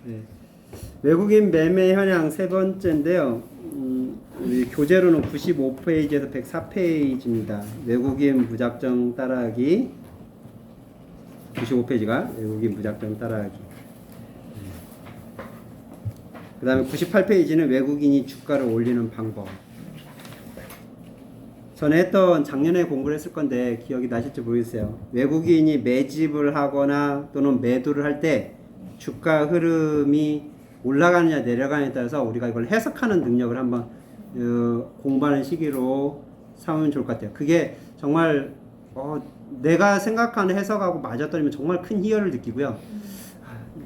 네. 외국인 매매 현황 세 번째인데요. 우리 교재로는 95페이지에서 104페이지입니다. 외국인 무작정 따라하기. 95페이지가 외국인 무작정 따라하기. 그 다음에 98페이지는 외국인이 주가를 올리는 방법. 전에 했던 작년에 공부를 했을 건데 기억이 나실지 모르겠어요. 외국인이 매집을 하거나 또는 매도를 할 때 주가 흐름이 올라가느냐 내려가느냐에 따라서 우리가 이걸 해석하는 능력을 한번 공부하는 시기로 삼으면 좋을 것 같아요. 그게 정말 내가 생각하는 해석하고 맞았더니면 정말 큰 희열을 느끼고요.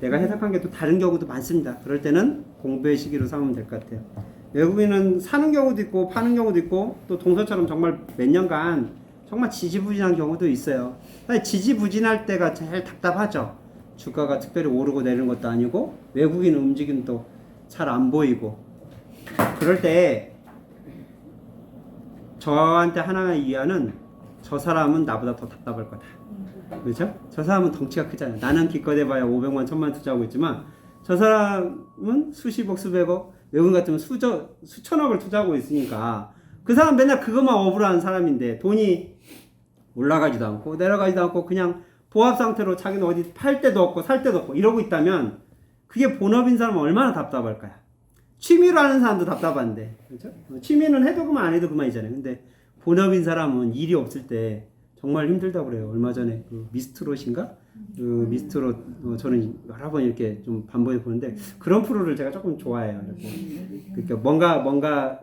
내가 해석한 게 또 다른 경우도 많습니다. 그럴 때는 공부의 시기로 삼으면 될 것 같아요. 외국인은 사는 경우도 있고 파는 경우도 있고 또 동서처럼 정말 몇 년간 정말 지지부진한 경우도 있어요. 지지부진할 때가 제일 답답하죠. 주가가 특별히 오르고 내리는 것도 아니고 외국인 움직임도 잘 안 보이고 그럴 때 저한테 하나의 이해는 저 사람은 나보다 더 답답할 거다. 그렇죠? 저 사람은 덩치가 크잖아요. 나는 기껏 해봐야 500만, 1000만 투자하고 있지만 저 사람은 수십억, 수백억, 외국인 같으면 수천억을 투자하고 있으니까 그 사람 맨날 그것만 업으로 하는 사람인데 돈이 올라가지도 않고 내려가지도 않고 그냥 보합 상태로 자기는 어디 팔 데도 없고 살 데도 없고 이러고 있다면 그게 본업인 사람은 얼마나 답답할까요? 취미로 하는 사람도 답답한데 그렇죠? 취미는 해도 그만 안 해도 그만이잖아요. 근데 본업인 사람은 일이 없을 때 정말 힘들다고 그래요. 얼마 전에 그 미스트롯인가? 그 미스트롯 저는 여러 번 이렇게 좀 반복해 보는데 그런 프로를 제가 조금 좋아해요. 그러니까 뭔가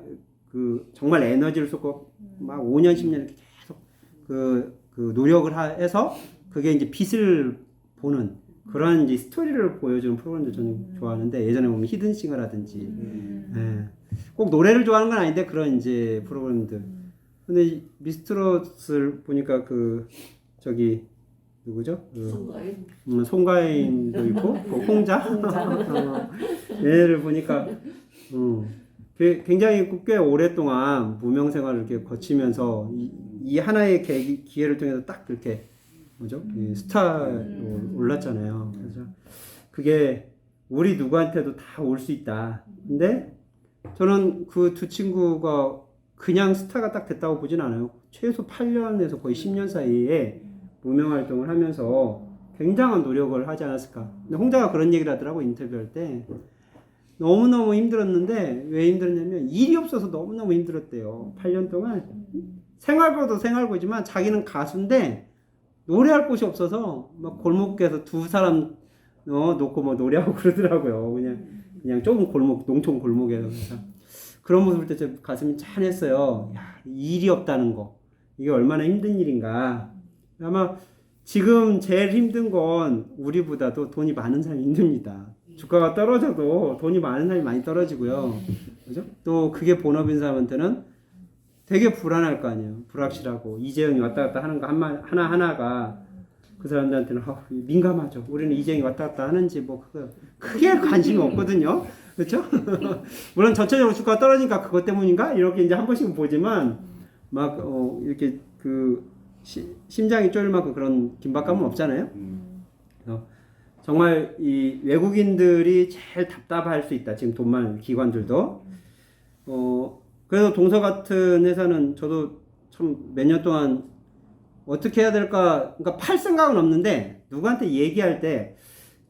그 정말 에너지를 쏟고 막 5년 10년 이렇게 계속 그 노력을 해서 그게 이제 빛을 보는 그런 이제 스토리를 보여주는 프로그램도 저는 좋아하는데 예전에 보면 히든싱어라든지 예. 꼭 노래를 좋아하는 건 아닌데 그런 이제 프로그램들. 근데 미스트롯을 보니까 그 저기 누구죠? 송가인도 있고 홍자 얘를 보니까 굉장히 꽤 오랫동안 무명 생활을 이렇게 거치면서 이 하나의 기회를 통해서 딱 그렇게 뭐죠? 스타로 올랐잖아요. 그래서 그게 우리 누구한테도 다 올 수 있다. 근데 저는 그 두 친구가 그냥 스타가 딱 됐다고 보진 않아요. 최소 8년에서 거의 10년 사이에 무명 활동을 하면서 굉장한 노력을 하지 않았을까. 근데 홍자가 그런 얘기를 하더라고, 인터뷰할 때. 너무너무 힘들었는데, 왜 힘들었냐면, 일이 없어서 너무너무 힘들었대요. 8년 동안. 생활고도 생활고지만 자기는 가수인데, 노래할 곳이 없어서, 막 골목에서 두 사람, 놓고 뭐 노래하고 그러더라고요. 그냥 좁은 골목, 농촌 골목에서. 그래서 그런 모습을 때 제 가슴이 짠했어요. 야, 일이 없다는 거. 이게 얼마나 힘든 일인가. 아마 지금 제일 힘든 건 우리보다도 돈이 많은 사람이 힘듭니다. 주가가 떨어져도 돈이 많은 사람이 많이 떨어지고요. 그죠? 또 그게 본업인 사람한테는 되게 불안할 거 아니에요. 불확실하고. 이재용이 왔다 갔다 하는 거 하나하나가 그 사람들한테는 민감하죠. 우리는 이재용이 왔다 갔다 하는지 뭐 크게 관심이 없거든요. 그렇죠? 물론 전체적으로 주가가 떨어지니까 그것 때문인가? 이렇게 이제 한 번씩은 보지만 막 이렇게 그 심장이 쫄릴 만큼 그런 긴박감은 없잖아요. 정말 이 외국인들이 제일 답답할 수 있다. 지금 돈 많은 기관들도. 그래서 동서 같은 회사는 저도 참 몇 년 동안 어떻게 해야 될까, 그러니까 팔 생각은 없는데 누구한테 얘기할 때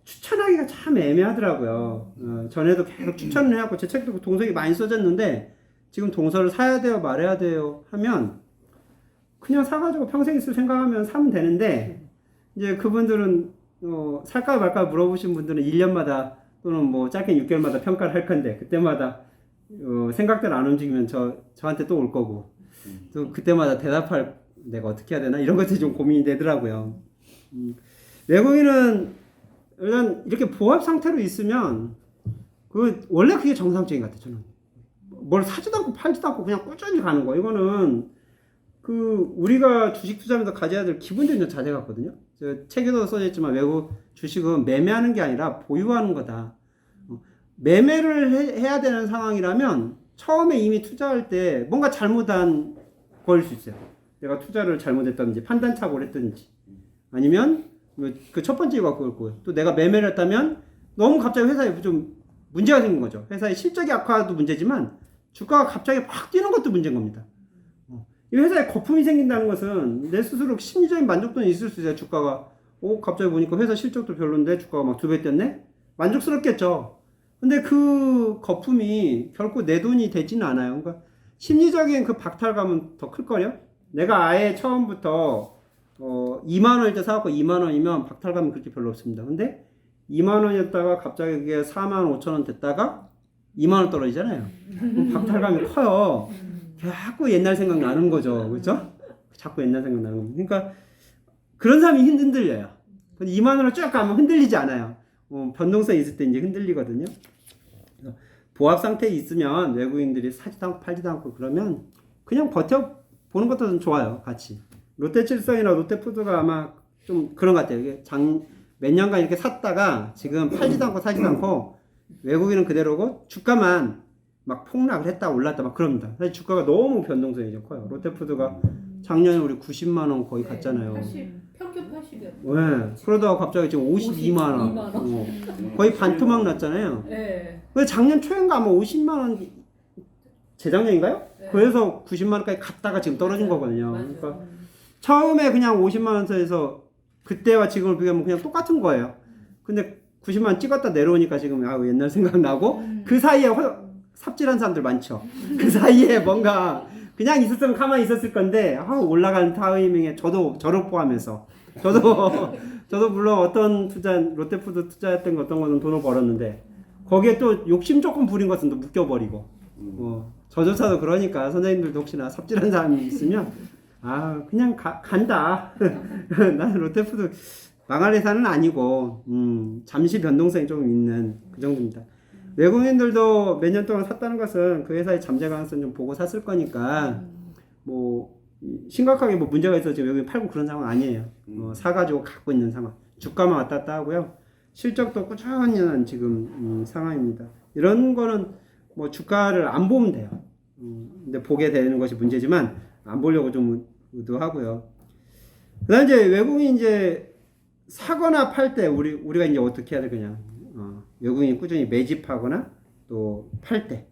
추천하기가 참 애매하더라고요. 전에도 계속 추천을 해갖고 제 책도 동서에 많이 써졌는데 지금 동서를 사야 돼요 말아야 돼요 하면 그냥 사가지고 평생 있을 생각하면 사면 되는데 이제 그분들은 살까 말까 물어보신 분들은 1년마다 또는 뭐 짧게 6개월마다 평가를 할 건데 그때마다 생각대로 안 움직이면 저한테 또 올 거고 또 그때마다 대답할 내가 어떻게 해야 되나 이런 것들이 좀 고민이 되더라고요. 외국인은 일단 이렇게 보합 상태로 있으면 원래 그게 정상적인 것 같아요. 저는 뭘 사지도 않고 팔지도 않고 그냥 꾸준히 가는 거 이거는 우리가 주식 투자하면서 가져야 될 기본적인 자세 같거든요. 책에도 써져 있지만 외국 주식은 매매하는 게 아니라 보유하는 거다. 매매를 해야 되는 상황이라면 처음에 이미 투자할 때 뭔가 잘못한 거일 수 있어요. 내가 투자를 잘못했다든지 판단착오를 했든지 아니면 그 첫 번째 이유가 그걸 거고요. 또 내가 매매를 했다면 너무 갑자기 회사에 좀 문제가 생긴 거죠. 회사의 실적이 악화도 문제지만 주가가 갑자기 확 뛰는 것도 문제인 겁니다. 이 회사에 거품이 생긴다는 것은 내 스스로 심리적인 만족도는 있을 수 있어요. 주가가 갑자기 보니까 회사 실적도 별론데 주가가 막 2배 뛰었네? 만족스럽겠죠. 근데 그 거품이 결코 내 돈이 되지는 않아요. 그러니까 심리적인 그 박탈감은 더 클걸요? 내가 아예 처음부터 2만 원일 때 사갖고 2만 원이면 박탈감이 그렇게 별로 없습니다. 근데 2만 원이었다가 갑자기 그게 4만 5천 원 됐다가 2만 원 떨어지잖아요. 그럼 박탈감이 커요. 자꾸 옛날 생각 나는 거죠. 그렇죠? 자꾸 옛날 생각 나는 겁니다. 그러니까 그런 사람이 흔들려요. 근데 2만 원을 쭉 가면 흔들리지 않아요. 변동성이 있을 때 이제 흔들리거든요. 보합 상태에 있으면 외국인들이 사지도 않고 팔지도 않고 그러면 그냥 버텨보는 것도 좋아요. 같이. 롯데칠성이나 롯데푸드가 아마 좀 그런 것 같아요. 이게 몇 년간 이렇게 샀다가 지금 팔지도 않고 사지도 않고 외국인은 그대로고 주가만 막 폭락을 했다 올랐다 막 그럽니다. 사실 주가가 너무 변동성이 좀 커요. 롯데푸드가 작년에 우리 90만 원 거의 갔잖아요. 80, 평균 80이요. 네. 그러다가 갑자기 지금 52만 원. 거의 반토막 났잖아요. 네. 근데 작년 초인가 아마 50만 원 재작년인가요? 네. 그래서 90만 원까지 갔다가 지금 떨어진 거거든요. 맞아요. 그러니까 처음에 그냥 50만 원 선에서 그때와 지금을 비교하면 그냥 똑같은 거예요. 근데 90만 원 찍었다 내려오니까 지금 옛날 생각나고 그 사이에 삽질한 사람들 많죠. 그 사이에 뭔가 그냥 있었으면 가만히 있었을 건데 올라가는 타이밍에 저를 포함해서 저도 물론 어떤 롯데푸드 투자했던 거 어떤 거는 돈을 벌었는데 거기에 또 욕심 조금 부린 것은 또 묶여버리고 저조차도 그러니까 선생님들도 혹시나 삽질한 사람이 있으면 그냥 간다. 나는 롯데푸드 망할 회사는 아니고 잠시 변동성이 좀 있는 그 정도입니다. 외국인들도 몇 년 동안 샀다는 것은 그 회사의 잠재 가능성 좀 보고 샀을 거니까 뭐 심각하게 뭐 문제가 있어서 지금 외국인 팔고 그런 상황 아니에요. 사가지고 갖고 있는 상황. 주가만 왔다 갔다 하고요. 실적도 꾸준히 하는 지금 상황입니다. 이런 거는 뭐 주가를 안 보면 돼요. 근데 보게 되는 것이 문제지만 안 보려고 좀 의도하고요. 그다음 이제 외국인 이제 사거나 팔 때 우리가 이제 어떻게 해야 돼 그냥 외국인이 꾸준히 매집하거나 또 팔 때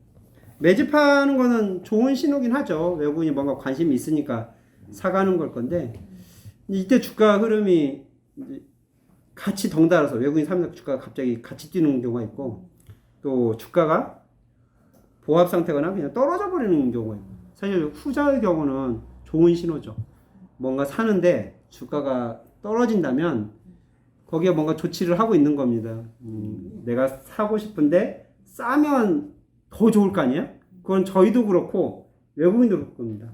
매집하는 거는 좋은 신호긴 하죠. 외국인이 뭔가 관심이 있으니까 사가는 걸 건데 이때 주가 흐름이 같이 덩달아서 외국인 사면 주가가 갑자기 같이 뛰는 경우가 있고 또 주가가 보합 상태거나 그냥 떨어져 버리는 경우가 있고 사실 후자의 경우는 좋은 신호죠. 뭔가 사는데 주가가 떨어진다면 거기에 뭔가 조치를 하고 있는 겁니다. 내가 사고 싶은데 싸면 더 좋을 거 아니에요? 그건 저희도 그렇고 외국인도 그럴 겁니다.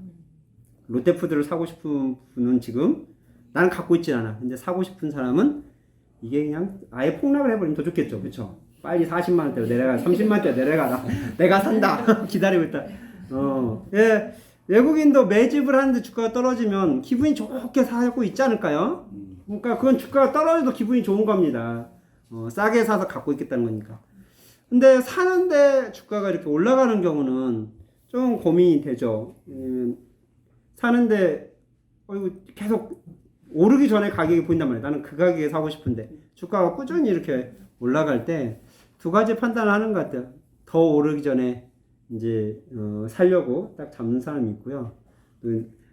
롯데푸드를 사고 싶은 분은 지금 나는 갖고 있지 않아. 근데 사고 싶은 사람은 이게 그냥 아예 폭락을 해버리면 더 좋겠죠. 그렇죠? 빨리 40만 원대로 내려가, 30만 원대로 내려가라. 내가 산다. 기다리고 있다. 예. 외국인도 매집을 하는데 주가가 떨어지면 기분이 좋게 사고 있지 않을까요? 그러니까 그건 주가가 떨어져도 기분이 좋은 겁니다. 싸게 사서 갖고 있겠다는 거니까. 근데 사는데 주가가 이렇게 올라가는 경우는 좀 고민이 되죠. 사는데 계속 오르기 전에 가격이 보인단 말이에요. 나는 그 가격에 사고 싶은데 주가가 꾸준히 이렇게 올라갈 때 두 가지 판단을 하는 것 같아요. 더 오르기 전에 이제 살려고 딱 잡는 사람이 있고요.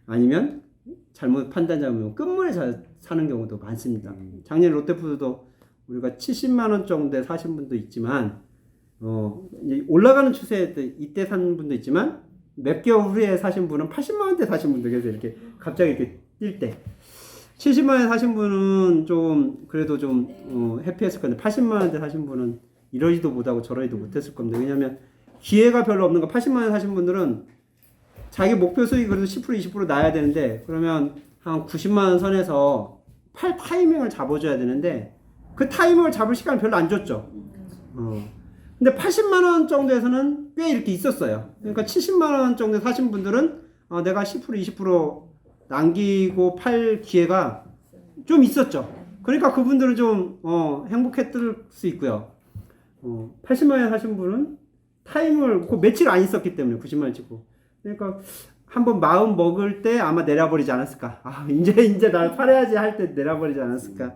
아니면 잘못 판단 잡으면 끝물에 사는 경우도 많습니다. 작년 롯데푸드도 우리가 70만 원 정도에 사신 분도 있지만 이제 올라가는 추세에 이때 산 분도 있지만 몇 개월 후에 사신 분은 80만 원대 사신 분도 계세요. 이렇게 갑자기 이렇게 뛸 때 70만 원에 사신 분은 좀 그래도 좀 해피했을 건데 80만 원대 사신 분은 이러지도 못하고 저러지도 못했을 겁니다. 왜냐하면 기회가 별로 없는 거 80만 원 사신 분들은 자기 목표 수익 그래도 10% 20% 나야 되는데 그러면 한 90만 원 선에서 팔 타이밍을 잡아줘야 되는데 그 타이밍을 잡을 시간을 별로 안 줬죠. 근데 80만 원 정도에서는 꽤 이렇게 있었어요. 그러니까 70만 원 정도 사신 분들은 내가 10% 20% 남기고 팔 기회가 좀 있었죠. 그러니까 그분들은 좀 행복했을 수 있고요. 80만 원 사신 분은 타임을 그 며칠 안 있었기 때문에 90만 원 찍고 그러니까 한번 마음 먹을 때 아마 내려버리지 않았을까. 이제 나 팔아야지 할 때 내려버리지 않았을까.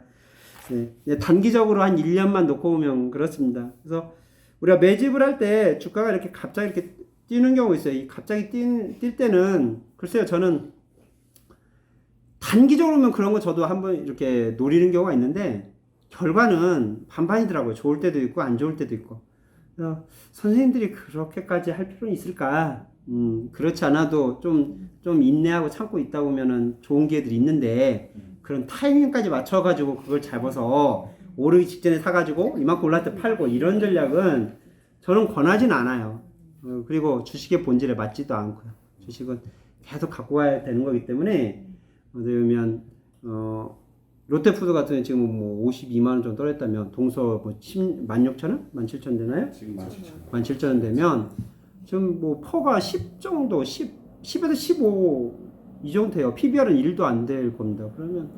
네, 단기적으로 한 1년만 놓고 보면 그렇습니다. 그래서 우리가 매집을 할 때 주가가 이렇게 갑자기 이렇게 뛰는 경우 있어요. 이 갑자기 뛸 때는 글쎄요, 저는 단기적으로는 그런 거 저도 한번 이렇게 노리는 경우가 있는데 결과는 반반이더라고요. 좋을 때도 있고 안 좋을 때도 있고. 그래서 선생님들이 그렇게까지 할 필요는 있을까? 그렇지 않아도 좀 인내하고 참고 있다 보면은 좋은 기회들이 있는데 그런 타이밍까지 맞춰가지고 그걸 잡아서 오르기 직전에 사가지고 이만큼 올랐을 때 팔고 이런 전략은 저는 권하진 않아요. 그리고 주식의 본질에 맞지도 않고요. 주식은 계속 갖고 가야 되는 거기 때문에 어떻게 보면 롯데푸드 같은 경우 지금 뭐 52만 원 정도 떨어졌다면 동서 뭐 16,000원? 17,000원 되나요? 지금 17,000원 되면 지금 뭐 퍼가 10 정도 10에서 15 이 정도 돼요. PBR은 1도 안 될 겁니다. 그러면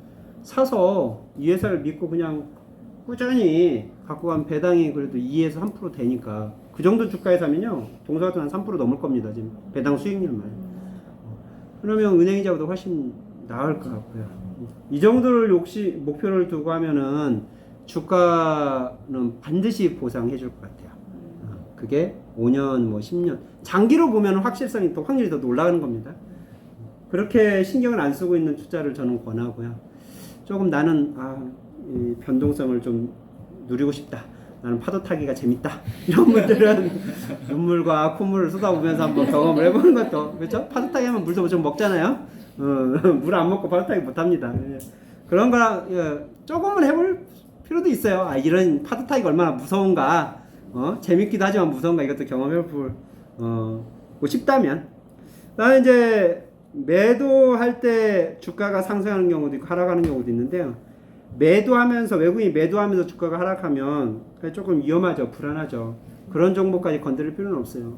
사서 이 회사를 믿고 그냥 꾸준히 갖고 가면 배당이 그래도 2에서 3% 되니까 그 정도 주가에 사면요 동서 같은 한 3% 넘을 겁니다. 지금 배당 수익률만. 그러면 은행이자보다 훨씬 나을 것 같고요. 이 정도를 목표를 두고 하면은 주가는 반드시 보상해 줄 것 같아요. 그게 5년, 뭐 10년. 장기로 보면 확실성이 또 확률이 더 올라가는 겁니다. 그렇게 신경을 안 쓰고 있는 투자를 저는 권하고요. 조금 나는, 이 변동성을 좀 누리고 싶다. 나는 파도 타기가 재밌다. 이런 분들은 눈물과 콧물을 쏟아보면서 한번 경험을 해보는 것도, 그렇죠? 파도 타기 하면 물도 좀 먹잖아요? 물 안 먹고 파도 타기 못 합니다. 그런 거랑, 조금은 해볼 필요도 있어요. 이런 파도 타기가 얼마나 무서운가. 재밌기도 하지만 무서운가. 이것도 경험해보고 싶다면. 그다음에 이제 매도할 때 주가가 상승하는 경우도 있고 하락하는 경우도 있는데요. 매도하면서 외국인이 매도하면서 주가가 하락하면 조금 위험하죠. 불안하죠. 그런 종목까지 건드릴 필요는 없어요.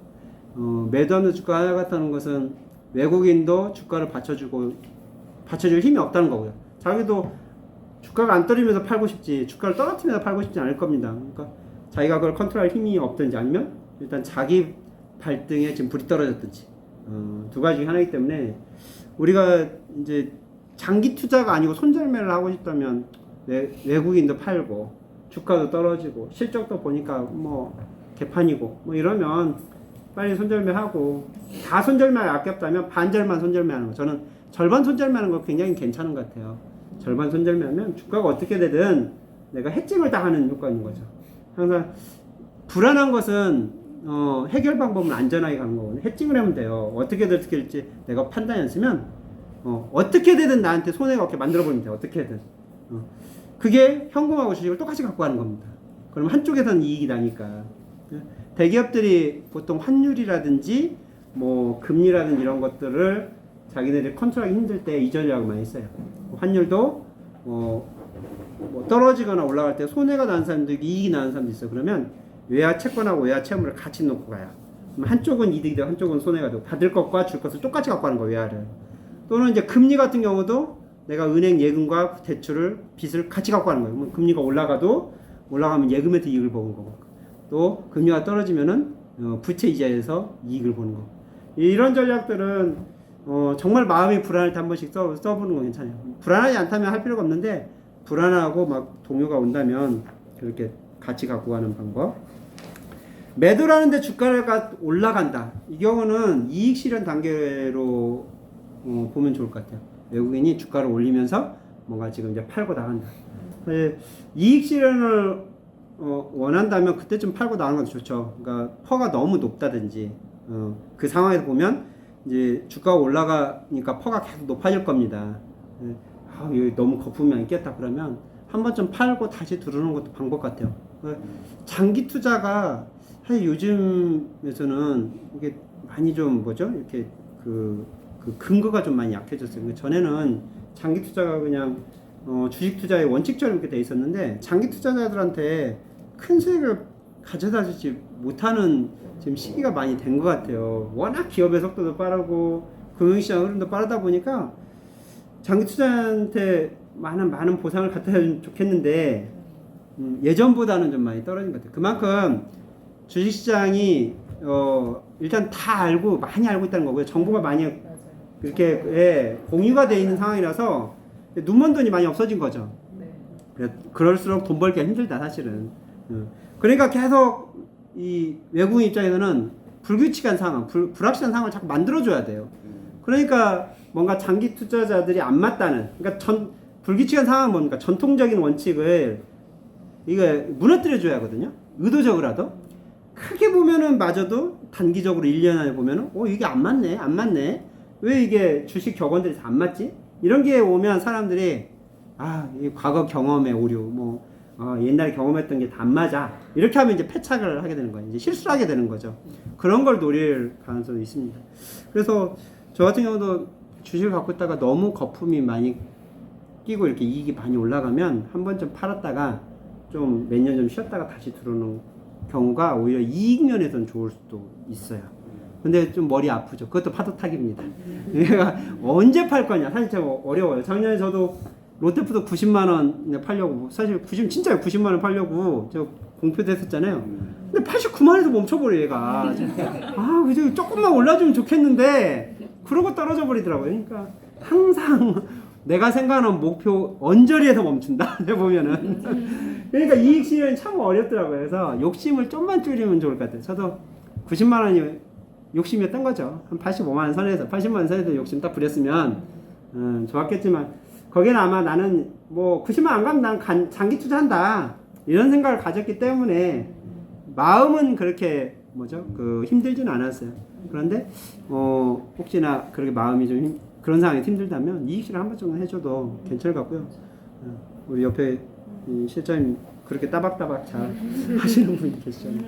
매도하면서 주가가 하락했다는 것은 외국인도 주가를 받쳐줄 힘이 없다는 거고요. 자기도 주가가 안 떨어지면서 팔고 싶지 주가를 떨어뜨리면서 팔고 싶지 않을 겁니다. 그러니까 자기가 그걸 컨트롤할 힘이 없든지 아니면 일단 자기 발등에 지금 불이 떨어졌든지 두 가지 중에 하나이기 때문에 우리가 이제 장기 투자가 아니고 손절매를 하고 싶다면 외국인도 팔고 주가도 떨어지고 실적도 보니까 뭐 개판이고 뭐 이러면 빨리 손절매하고 다 손절매 아꼈다면 반절만 손절매하는 거 저는 절반 손절매하는 거 굉장히 괜찮은 것 같아요. 절반 손절매하면 주가가 어떻게 되든 내가 해칭을 다 하는 효과가 있는 거죠. 항상 불안한 것은 해결 방법은 안전하게 가는 거거든요. 해칭을 하면 돼요. 어떻게 될지 내가 판단이 안 쓰면 어떻게 되든 나한테 손해가 없게 만들어버리면 돼요. 어떻게든. 그게 현금하고 주식을 똑같이 갖고 가는 겁니다. 그럼 한쪽에서는 이익이 나니까. 대기업들이 보통 환율이라든지 뭐 금리라든지 이런 것들을 자기네들이 컨트롤하기 힘들 때 이 전략을 많이 써요. 환율도 뭐 떨어지거나 올라갈 때 손해가 나는 사람도 있고 이익이 나는 사람도 있어요. 그러면 외화 채권하고 외화 채무를 같이 놓고 가요. 그럼 한쪽은 이득이 되고 한쪽은 손해가 되고 받을 것과 줄 것을 똑같이 갖고 가는 거예요. 외화를. 또는 이제 금리 같은 경우도 내가 은행 예금과 대출을 빚을 같이 갖고 가는 거예요. 그럼 금리가 올라가면 예금에도 이익을 보는 거고 또 금리가 떨어지면은 부채 이자에서 이익을 보는 거고 이런 전략들은 정말 마음이 불안할 때 한 번씩 써보는 건 괜찮아요. 불안하지 않다면 할 필요가 없는데 불안하고 막 동요가 온다면 그렇게 같이 갖고 가는 방법. 매도라는데 주가가 올라간다. 이 경우는 이익 실현 단계로 보면 좋을 것 같아요. 외국인이 주가를 올리면서 뭔가 지금 이제 팔고 나간다. 이익 실현을 원한다면 그때쯤 팔고 나가는 것도 좋죠. 그러니까 퍼가 너무 높다든지 그 상황에서 보면 이제 주가가 올라가니까 퍼가 계속 높아질 겁니다. 여기 너무 거품이 안 깼다 그러면 한 번쯤 팔고 다시 들어오는 것도 방법 같아요. 장기 투자가 사실 요즘에서는 이게 많이 좀 이렇게 그 근거가 좀 많이 약해졌어요. 전에는 장기 투자가 그냥 주식 투자의 원칙처럼 이렇게 돼 있었는데 장기 투자자들한테 큰 수익을 가져다 주지 못하는 지금 시기가 많이 된 것 같아요. 워낙 기업의 속도도 빠르고 금융시장 흐름도 빠르다 보니까 장기 투자한테 많은 보상을 갖다 주면 좋겠는데 예전보다는 좀 많이 떨어진 것 같아요. 그만큼 주식시장이 일단 다 많이 알고 있다는 거고요. 정보가 많이 그렇게 공유가 되어 있는 상황이라서 눈먼 돈이 많이 없어진 거죠. 그럴수록 돈 벌기가 힘들다 사실은. 그러니까 계속 이 외국인 입장에서는 불규칙한 상황, 불확실한 상황을 자꾸 만들어줘야 돼요. 그러니까 뭔가 장기 투자자들이 안 맞다는, 그러니까 불규칙한 상황은 뭡니까? 전통적인 원칙을 이거 무너뜨려줘야 하거든요. 의도적으로라도. 크게 보면은 맞아도 단기적으로 1년 안에 보면은 이게 안 맞네. 왜 이게 주식 격언들이 다 안 맞지? 이런 게 오면 사람들이 이 과거 경험의 오류, 옛날에 경험했던 게 다 안 맞아. 이렇게 하면 이제 패착을 하게 되는 거예요. 이제 실수를 하게 되는 거죠. 그런 걸 노릴 가능성이 있습니다. 그래서 저 같은 경우도 주식을 갖고 있다가 너무 거품이 많이 끼고 이렇게 이익이 많이 올라가면 한 번쯤 팔았다가 좀 몇 년 좀 쉬었다가 다시 들어오는 경우가 오히려 이익 면에서는 좋을 수도 있어요. 근데 좀 머리 아프죠. 그것도 파도타기입니다. 얘가 언제 팔 거냐. 사실 참 어려워요. 작년에 저도 롯데푸드 90만 원 팔려고, 사실 진짜 90만 원 팔려고 저 공표도 했었잖아요. 근데 89만 원에서 멈춰버려 얘가. 그저 조금만 올라주면 좋겠는데 그러고 떨어져 버리더라고요. 그러니까 항상 내가 생각하는 목표 언저리에서 멈춘다. 보면은. 그러니까 이익 실현이 참 어렵더라고요. 그래서 욕심을 좀만 줄이면 좋을 것 같아요. 저도 90만 원이 욕심이었던 거죠. 한 85만 원 선에서 80만 원 선에서 욕심 딱 부렸으면 좋았겠지만, 거기는 아마 나는 90만 안 가면 난 장기 투자한다 이런 생각을 가졌기 때문에 마음은 그렇게 힘들지는 않았어요. 그런데 혹시나 그렇게 마음이 좀 그런 상황이 힘들다면 이익 실현 한 번 정도 해줘도 괜찮을 것 같고요. 우리 옆에 이 실장님 그렇게 따박따박 잘 하시는 분이 계시잖아요.